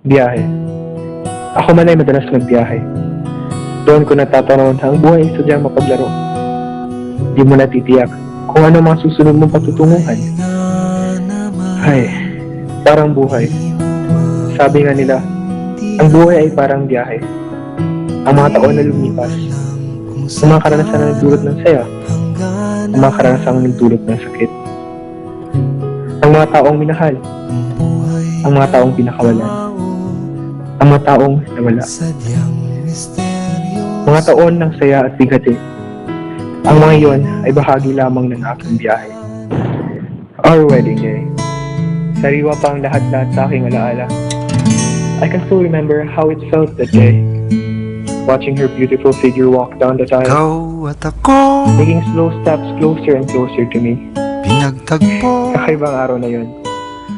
Biyahe. Ako man ay madalas magbiyahe. Doon ko natatanaw na ang buhay ay sadyang mapaglaro. Di mo natitiyak kung ano mga susunod mong patutunguhan. Ay, parang buhay. Sabi nga nila, ang buhay ay parang biyahe. Ang mga taon na lumipas, ang mga karanasan na nagdulot ng saya, ang mga karanasan na nagdulot ng sakit. Ang mga taong minahal, ang mga taong pinakawalan, ang mga taong nawala. Mga taon ng saya at bigati. Ang mga iyon ay bahagi lamang ng aking biyahe. Our wedding day. Sariwa pa ang lahat-lahat sa aking alaala. I can still remember how it felt that day. Watching her beautiful figure walk down the aisle, Ikaw at ako, making slow steps closer and closer to me. pinagtagpo, Kakaibang araw na yun.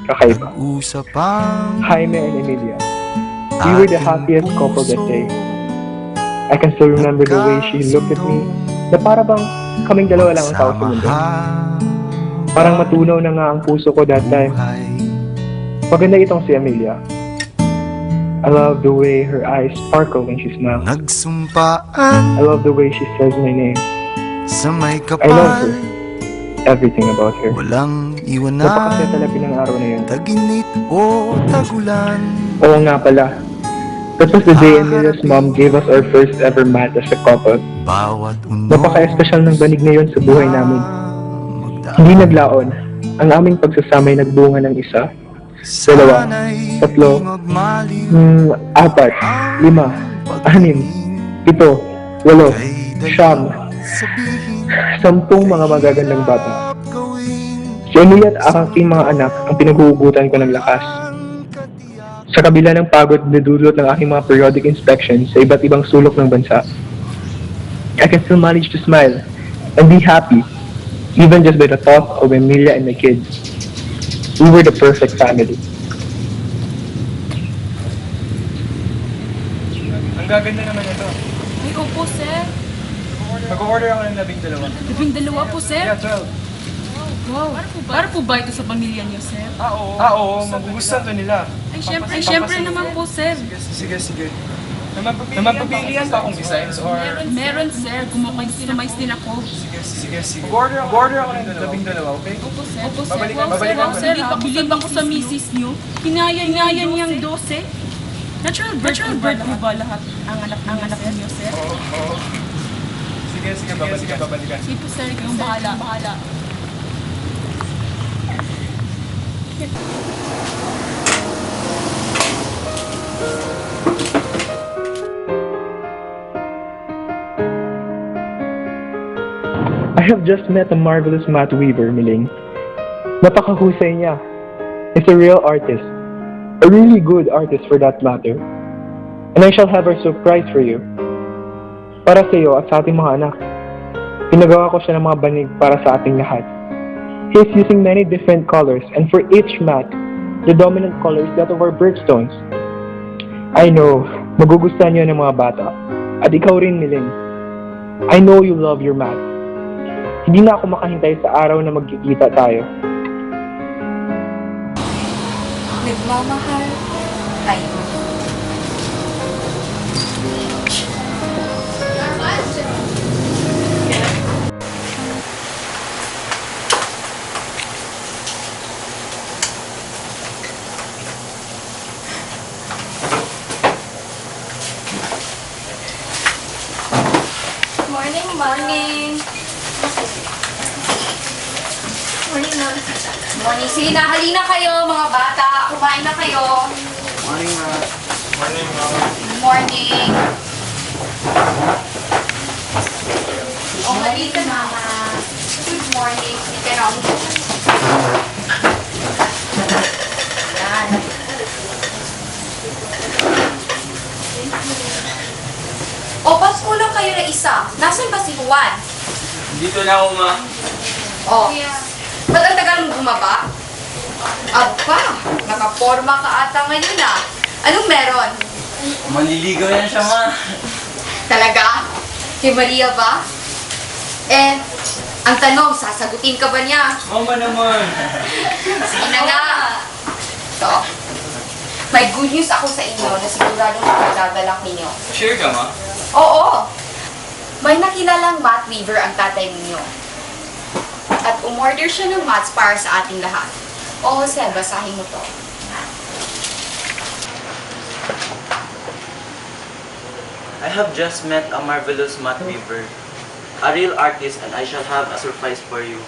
Kakaiba. usapang Jaime and Emilia. We were the happiest couple that day. I can still remember the way she looked at me, na para bang kaming dalawa lang ang tao sa mundo. Parang matunaw na nga ang puso ko that time. Maganda itong si Emilia. I love the way her eyes sparkle when she smiles. Nagsumpaan I love the way she says my name. sa may I love her. kapal, Everything about her. walang Napakasaya iwanan, talaga ng araw na yun. taginit o tagulan. Oo nga pala. That was the day Emilia's mom gave us our first ever mat as a couple. Bawat uno, Napaka-espesyal ng banig na yun sa buhay namin. Hindi naglaon. Ang aming pagsasamay nagbunga ng isa, dalawa, tatlo, apat, lima, anim, pito, walo, siyam, 10 mga magagandang bata. Si Emilia at aking mga anak ang pinaghuhugutan ko ng lakas. Sa kabila ng pagod na dudulot ng aking mga periodic inspections sa iba't ibang sulok ng bansa, I can still manage to smile and be happy, even just by the thought of Emilia and my kids. We were the perfect family. Ang gaganda naman ito. Ay, opo, sir. Mag-order ako ng 12. 12 po, sir. Yeah, 12. Wow. Para po ba ito sa pamilya niyo, sir? Oo, magugustuhan to nila. Ay, syempre naman po, sir. Sige. Namagpapilian pa akong designs or... Meron, sir. Kumakustomize din ako. Sige. Mag-order ako ng 12, okay? Opo, sir. Babalikan Wow, ko. sir. Bilib ako sa misis niyo. Hinaya niyang 12. Natural birth po ba lahat ang anak niyo, sir? Oo. Sige, babalikan. Sige po, sir. Kayong bahala. I have just met a marvelous mat weaver, Miling. Napakahusay niya. He's a real artist. A really good artist for that matter. And I shall have a surprise for you. Para sa iyo at sa ating mga anak. Pinagawa ko siya ng mga banig para sa ating lahat. He is using many different colors, and for each mat, the dominant color is that of our birthstones. I know, magugustuhan niyo ng mga bata. At ikaw rin, Miling. I know you love your mat. Hindi na ako makahintay sa araw na magkikita tayo. Nagmamahal tayo. Morning. Morning, ma'am. Morning. Sige na, halina kayo, mga bata. Kumain na kayo. Morning, Morning. Oh, halika, mama. Good morning. Sige na. Yan. O, pasko lang kayo na isa. Nasaan ba si Juan? Dito na ako, ma. Oh. Ba't ang tagal mo bumaba? Aba, nakaporma ka ata ngayon ah. Anong meron? Maliligaw yan siya, ma. Talaga? Si Maria ba? Eh, ang tanong, sasagutin ka ba niya? Oo ba naman? Sige na nga. Ito. May good news ako sa inyo na siguradong makagagalak ninyo. Sure ka, ma? Oo! May nakilalang math weaver ang tatay ninyo. At umorder siya ng mats para sa ating lahat. O Jose, basahin mo to. I have just met a marvelous mat weaver, a real artist, and I shall have a surprise for you.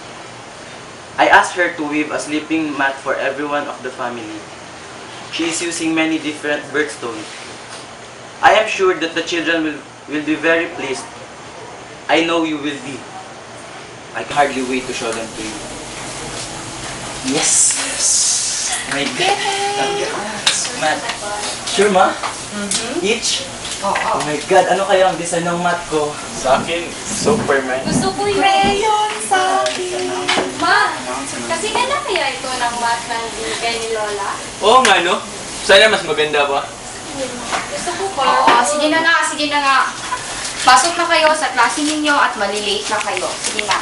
I asked her to weave a sleeping mat for everyone of the family. She is using many different birthstones. I am sure that the children will be very pleased. I know you will be. I can hardly wait to show them to you. Yes! My God! Mat. Sure, ma? Each? Oh my God, ano kaya ang design ng mat ko? Sa akin, Superman. Gusto ko yung rayon sa akin. Ma, kasi ganda kaya ito ng mat ng bigay ni Lola? Oo nga, no? Sana mas maganda pa. Gusto ko pa. Oo, sige na nga, sige na nga. Pasok na kayo sa klase ninyo at malilate na kayo. Sige na.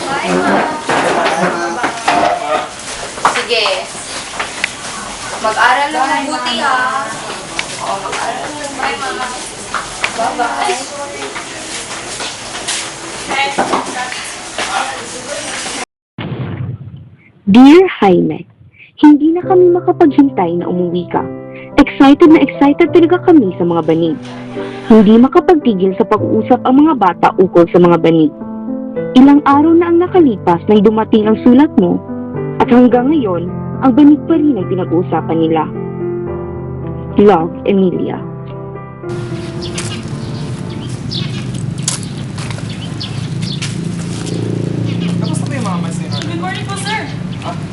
Bye, ma. Sige. Mag-aral lang mabuti, ha. Oo, mag-aral lang mabuti. Bye, mama. Bye-bye. Dear Jaime, hindi na kami makapaghintay na umuwi ka. Excited na excited talaga kami sa mga banig. Hindi makapagtigil sa pag-uusap ang mga bata ukol sa mga banig. Ilang araw na ang nakalipas nang dumating ang sulat mo, at hanggang ngayon, ang banig pa rin ang pinag-uusapan nila. Love, Emilia. Tapos na po yung mga mats ninyo. Good morning po, sir.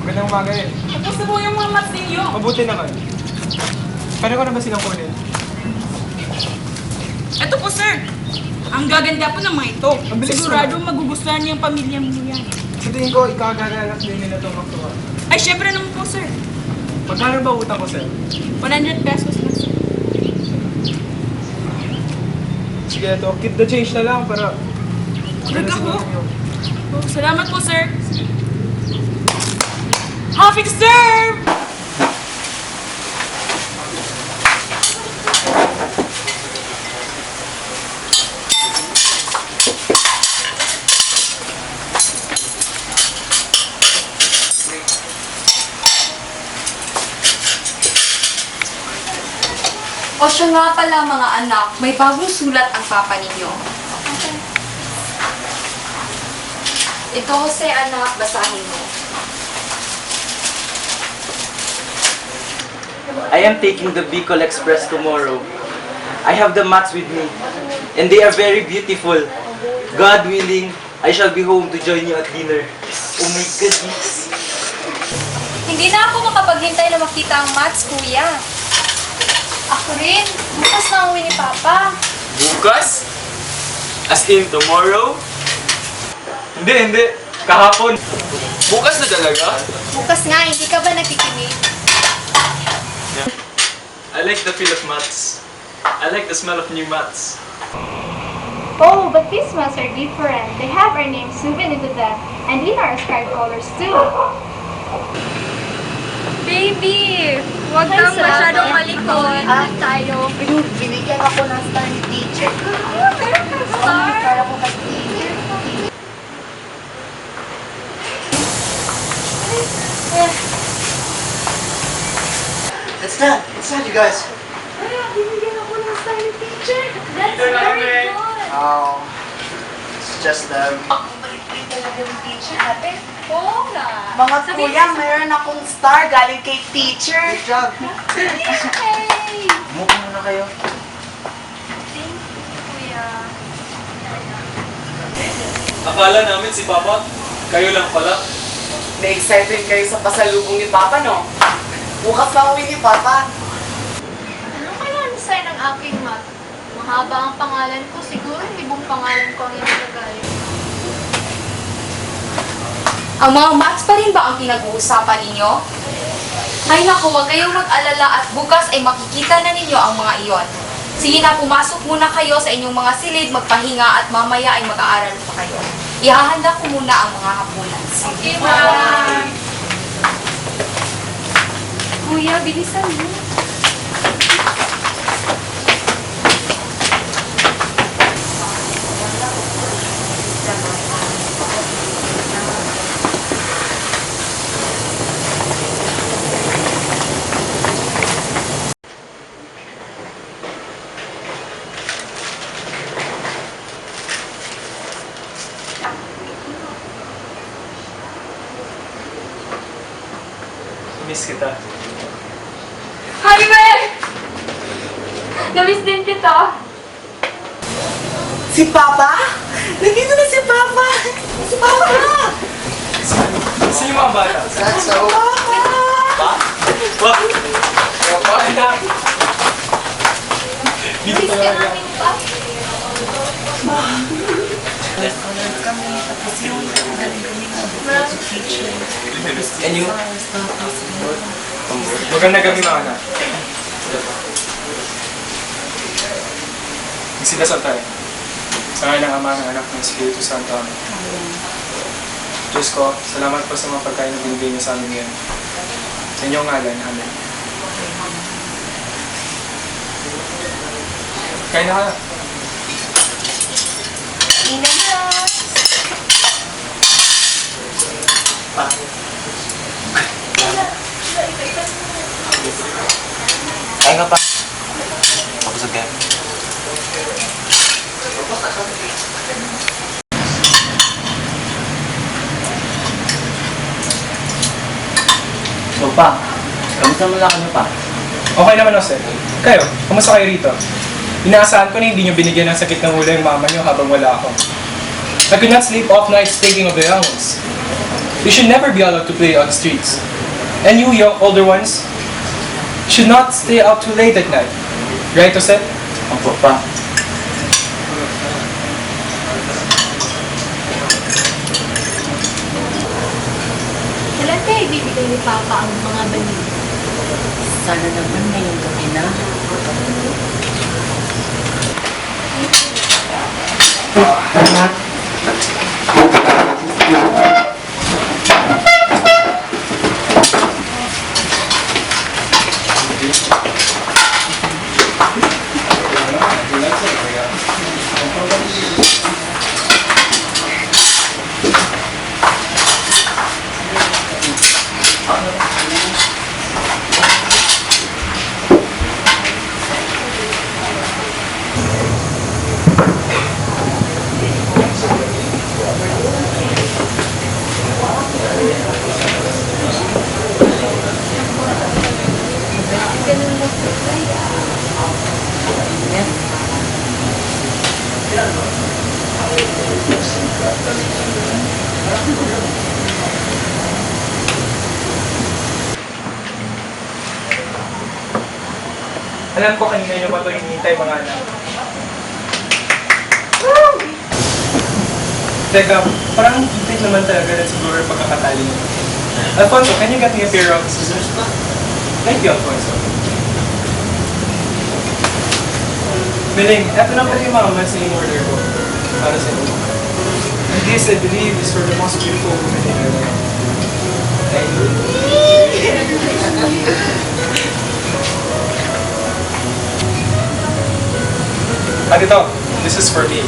Magandang umaga eh. Tapos na po yung mga mats ninyo. Mabuti naman. Pwede ko na ba silang kunin? Ito po, sir. Ang gaganda po ng mga ito. Ang bilis Sigurado magugustuhan niya ang pamilya mo yan. Sa tingin ko, ikagagalak din nila itong magtuwa. Ay, syempre naman po, sir. Magkano ba utang ko, sir? 100 pesos na, sir. Sige, ito. Keep the change na lang para... Talaga po? Oh, salamat po, sir. Happy to serve! O siya nga pala mga anak, may bagong sulat ang papa ninyo. Ito Jose anak, basahin mo. I am taking the Bicol Express tomorrow. I have the mats with me, and they are very beautiful. God willing, I shall be home to join you at dinner. Oh my goodness! Hindi na ako makapaghintay na makita ang mats, kuya. Ako rin. Bukas na uwi ni Papa. Bukas? As in tomorrow? Hindi. Kahapon. Bukas na talaga? Bukas nga, hindi ka ba nakikinig? I like the feel of mats. I like the smell of new mats. Oh, but these mats are different. They have our names woven into them, and in our scribe colors too. Baby! Huwag kang masyadong malikot. Tayo. Binigyan ako ng star ni teacher. Meron kang star? Para ko kay teacher. It's done, you guys. Binigyan ako ng star ni teacher. That's Ito na kami. very good. Oh, it's just Ang balik-balik talaga ng teacher natin. Oo nga. Mga kuya, mayroon akong star galing kay teacher. Good job. Hey! Move muna kayo. Thank you, kuya. Akala namin si Papa, kayo lang pala. Na-excited kayo sa pasalubong ni Papa, no? Bukas pa uwi ni Papa. Ano kaya ang design ng aking mat? Mahaba ang pangalan ko. Siguro ibang pangalan ko ang ilalagay. Ang mga mats pa rin ba ang pinag-uusapan ninyo? Ay naku, huwag kayong mag-alala at bukas ay makikita na ninyo ang mga iyon. Sige na, pumasok muna kayo sa inyong mga silid, magpahinga at mamaya ay mag-aaral pa kayo. Ihahanda ko muna ang mga hapunan. Okay, bye! kuya. Bilisan mo. Miss kita. Jaime! Namiss din kita. Si Papa? Nandito na si Papa! Si Papa! Sino yung mga bata? Pa? Pa? Pa, anak! Dito Namiss ka namin pa. And you? Maganda gabi mga anak. Magsidasal tayo. Sa ngalan ng Ama, ng Anak, ng Espiritu Santo. Amen. Diyos ko, salamat po sa mga pagkain na binigay niyo sa amin ngayon. Sa inyong ngalan. Amen. Kain na ka. Ina na. Kaya nga pa. Kapusog kayo. So pa, kamusta mo lang kami pa? Okay naman, Jose. Kayo, kamusta kayo rito? Inaasahan ko na hindi nyo binigyan ng sakit ng ulo yung mama nyo habang wala ako. I could not sleep off nights thinking of the young ones. You should never be allowed to play on the streets. And you young older ones should not stay out too late at night. Right, Jose? Opo pa. Kailan kayo ibibigay ni Papa ang mga banig? Sana naman ngayong gabi na. Alam ko kanina nyo pa ito hinihintay mga anak. Teka, parang hintay naman talaga na siguro yung pagkakatali nyo. Alfonso, can you get me a pair of scissors? Thank you, Alfonso. Biling, eto na pala yung mga months na in-order ko. Para sa inyo. And this, I believe, is for the most beautiful woman in your life. Thank you. At ito, this is for me.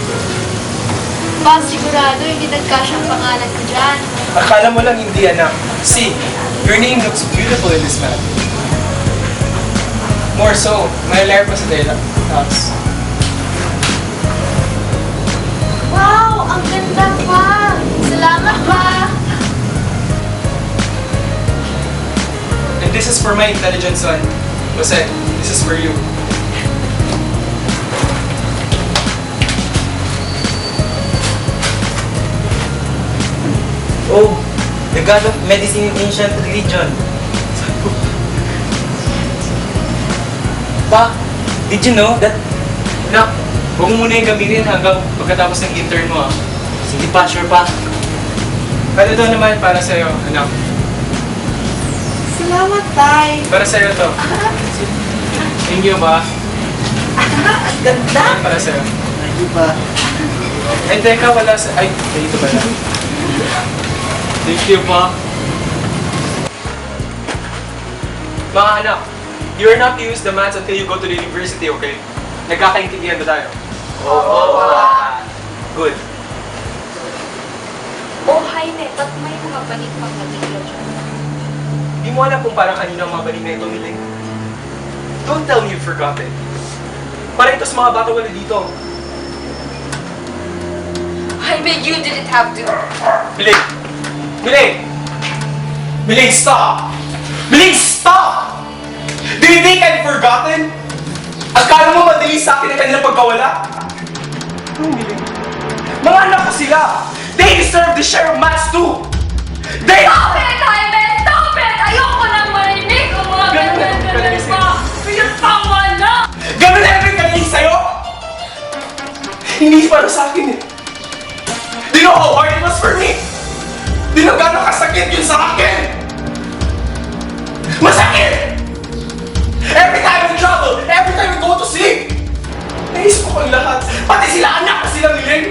Pa, sigurado hindi nagkasya ang pangalan ko dyan. Akala mo lang hindi, anak. See, your name looks beautiful in this map. More so, may layer pa sa data. Wow! Ang ganda pa! Salamat pa! And this is for my intelligent son. Jose, this is for you. Oh, the god of medicine in ancient religion. Pa, did you know that? Anak, huwag mo muna yung gamitin hanggang pagkatapos ng intern mo. Sige pa, sure pa. At ito naman para sa'yo, anak. Salamat, Tay. Para sa'yo to. Thank you ba? Ang ganda. Para sa'yo. Thank you pa. Ay, teka, wala sa... Ay, dito ba lang? Thank you pa. Mga anak, you are not to use the mats until you go to the university, okay? Nagkakaintindihan ba tayo? Oo. Good. Oh, Jaime, ba't may mga banig pang nabigla dyan? Di mo alam kung parang kanino ang mga banig na ito, Miling. Don't tell me you've forgotten. Para ito sa mga bata wala dito. Jaime, you didn't have to. Miling! Miling! Miling, stop! Miling, stop! Do you think I've forgotten? Akala mo madali sa akin ang kanilang pagkawala? No, Miling. Mga anak ko sila! They deserve the share of mats too! They... Stop it, Jaime! Stop it! Ayoko nang marinig ang mga ganyan-ganyan pa! Pinagpawa na! Ganun na rin kagaling sa'yo? Hindi para sa akin eh. Do you know how hard it was for me? Do you know gano'ng kasakit yun sa akin? Masakit! Every time we travel, every time we go to sleep, naisip ko ang lahat. Pati sila anak ko silang Miling.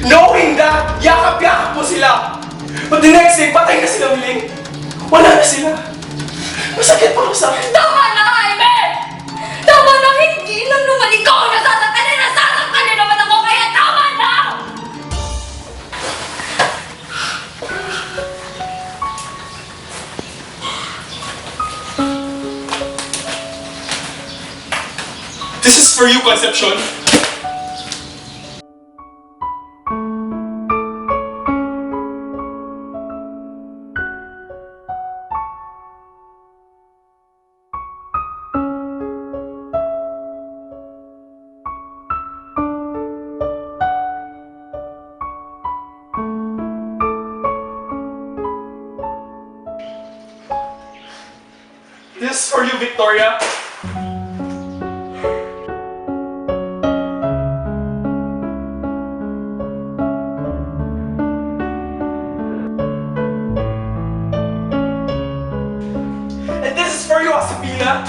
Knowing that, yakap-yakap mo sila. But the next day, patay na sila Miling. Wala na sila. Masakit para sa akin. Tama na, Jaime! Tama na! Hindi lang naman ikaw ang nasasaktan eh! Nasasaktan din naman ako! Kaya tama na! This is for you, Concepcion. This is for you, Victoria. And this is for you, Asapina.